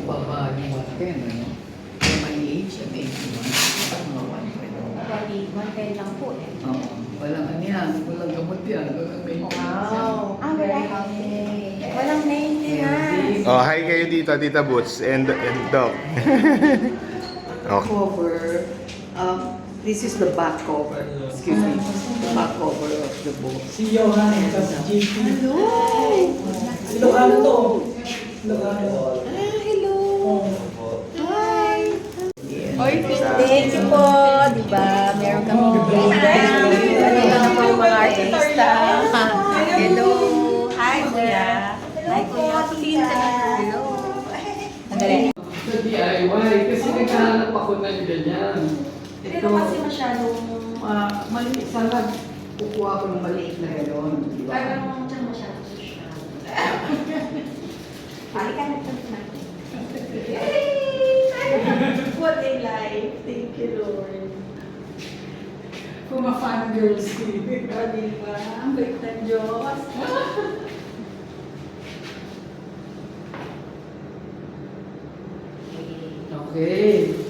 nagpapahal yung 110, ano? Kaya maliit siya, 81. Mga 110. Bali, 110 lang po eh. Oo. Walang ano yan, walang gamot yan, walang maintenance yan. Wow. Very healthy. Walang maintenance. Oh, hi kayo dito, Tita Boots and Doc. Okay. Cover. This is the back cover. Excuse me. The back cover of the book. Si Johan, kasi JP. Hello! Ilocano to. Ilocano. Hello! Hi! Thank you po. Diba? Meron kami ano lang po mga artista. Hello. Hi, kuya. Hi, kuya. Hello. Ang galing. Sa DIY, kasi naghahanap ako ng ganyan. Pero kasi masyadong Maliit sana. Kukuha ko ng maliit na gano'n. Di ba? parang dyan masyadong social. Halika na ito natin. What a life. Thank you, Lord. Kung ma-fan girls ko. O, diba? Ang bait ng Diyos. Okay.